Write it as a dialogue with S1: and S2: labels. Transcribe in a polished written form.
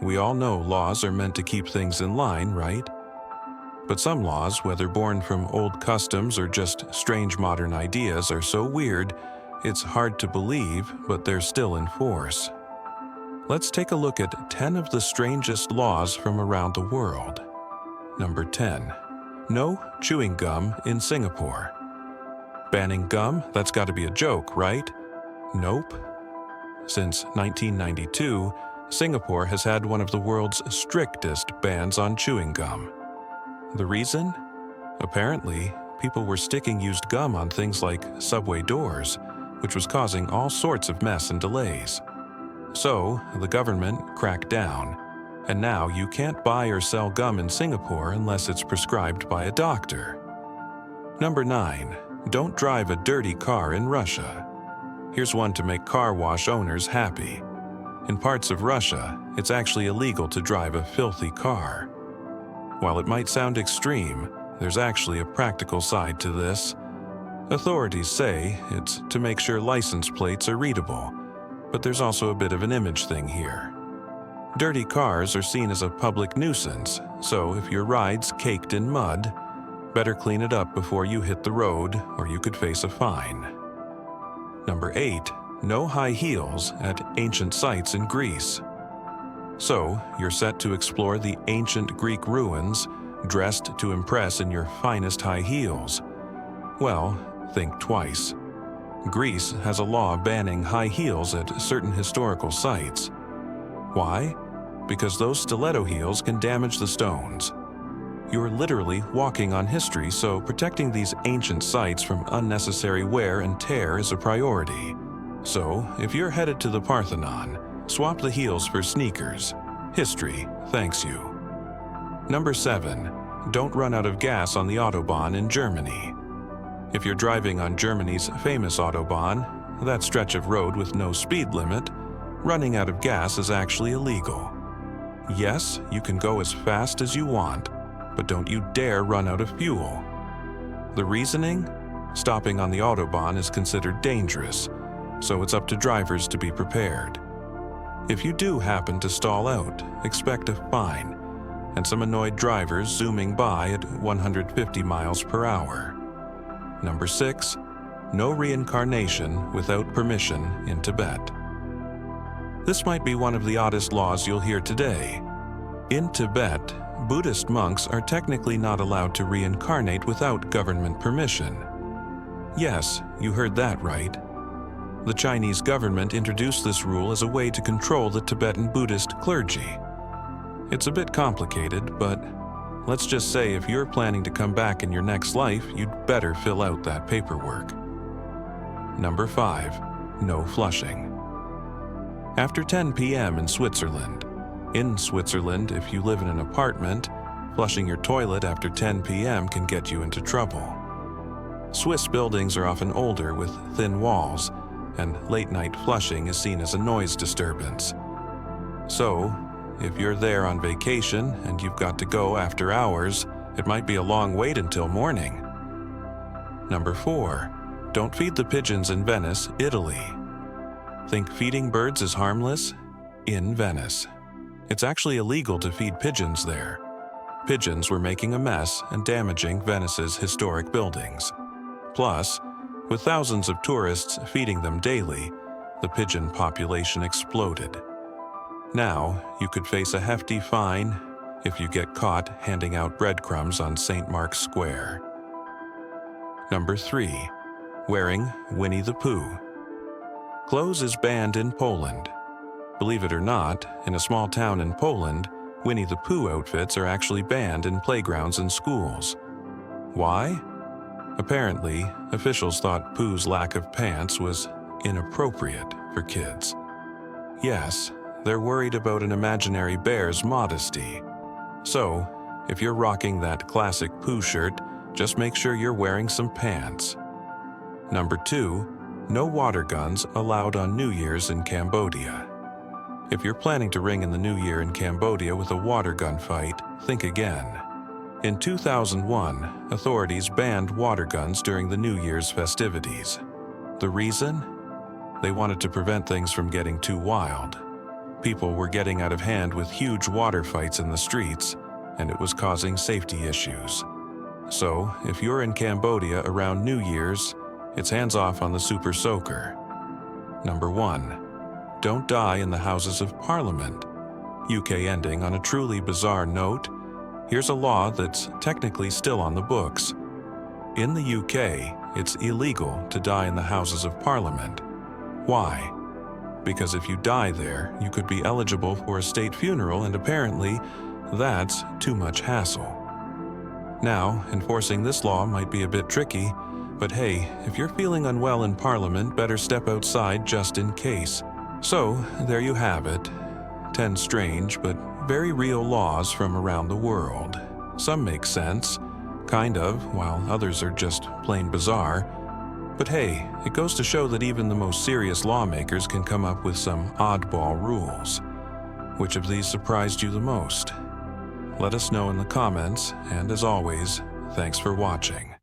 S1: we all know laws are meant to keep things in line, right? But some laws, whether born from old customs or just strange modern ideas, are so weird, it's hard to believe, but they're still in force. Let's take a look at 10 of the strangest laws from around the world. Number 10. No chewing gum in Singapore. Banning gum? That's got to be a joke, right? Nope. Since 1992, Singapore has had one of the world's strictest bans on chewing gum. The reason? Apparently, people were sticking used gum on things like subway doors, which was causing all sorts of mess and delays. So, the government cracked down, and now you can't buy or sell gum in Singapore unless it's prescribed by a doctor. Number 9. Don't drive a dirty car in Russia. Here's one to make car wash owners happy. In parts of Russia, it's actually illegal to drive a filthy car. While it might sound extreme, there's actually a practical side to this. Authorities say it's to make sure license plates are readable, but there's also a bit of an image thing here. Dirty cars are seen as a public nuisance, so if your ride's caked in mud, better clean it up before you hit the road, or you could face a fine. Number 8. No high heels at ancient sites in Greece. So, you're set to explore the ancient Greek ruins, dressed to impress in your finest high heels. Well, think twice. Greece has a law banning high heels at certain historical sites. Why? Because those stiletto heels can damage the stones. You're literally walking on history, so protecting these ancient sites from unnecessary wear and tear is a priority. So, if you're headed to the Parthenon, swap the heels for sneakers. History thanks you. Number 7. Don't run out of gas on the Autobahn in Germany. If you're driving on Germany's famous Autobahn, that stretch of road with no speed limit, running out of gas is actually illegal. Yes, you can go as fast as you want, but don't you dare run out of fuel. The reasoning? Stopping on the Autobahn is considered dangerous, so it's up to drivers to be prepared. If you do happen to stall out, expect a fine, and some annoyed drivers zooming by at 150 miles per hour. Number 6. No reincarnation without permission in Tibet. This might be one of the oddest laws you'll hear today. In Tibet, Buddhist monks are technically not allowed to reincarnate without government permission. Yes, you heard that right. The Chinese government introduced this rule as a way to control the Tibetan Buddhist clergy. It's a bit complicated, but let's just say if you're planning to come back in your next life, you'd better fill out that paperwork. Number 5. No flushing. After 10 p.m. in Switzerland. In Switzerland, if you live in an apartment, flushing your toilet after 10 p.m. can get you into trouble. Swiss buildings are often older with thin walls, and late-night flushing is seen as a noise disturbance. So, if you're there on vacation and you've got to go after hours, it might be a long wait until morning. Number 4. Don't feed the pigeons in Venice, Italy. Think feeding birds is harmless? In Venice. It's actually illegal to feed pigeons there. Pigeons were making a mess and damaging Venice's historic buildings. Plus, with thousands of tourists feeding them daily, the pigeon population exploded. Now, you could face a hefty fine if you get caught handing out breadcrumbs on St. Mark's Square. Number 3. Wearing Winnie the Pooh. Clothes is banned in Poland. Believe it or not, in a small town in Poland, Winnie the Pooh outfits are actually banned in playgrounds and schools. Why? Apparently, officials thought Pooh's lack of pants was inappropriate for kids. Yes, they're worried about an imaginary bear's modesty. So, if you're rocking that classic Pooh shirt, just make sure you're wearing some pants. Number 2. No water guns allowed on New Year's in Cambodia. If you're planning to ring in the new year in Cambodia with a water gun fight, think again. In 2001, authorities banned water guns during the New Year's festivities. The reason? They wanted to prevent things from getting too wild. People were getting out of hand with huge water fights in the streets, and it was causing safety issues. So, if you're in Cambodia around New Year's, it's hands off on the Super Soaker. Number 1. Don't die in the Houses of Parliament. UK ending on a truly bizarre note. Here's a law that's technically still on the books. In the UK, it's illegal to die in the Houses of Parliament. Why? Because if you die there, you could be eligible for a state funeral, and apparently, that's too much hassle. Now, enforcing this law might be a bit tricky, but hey, if you're feeling unwell in Parliament, better step outside just in case. So, there you have it. 10 strange but very real laws from around the world. Some make sense, kind of, while others are just plain bizarre. But hey, it goes to show that even the most serious lawmakers can come up with some oddball rules. Which of these surprised you the most? Let us know in the comments, and as always, thanks for watching.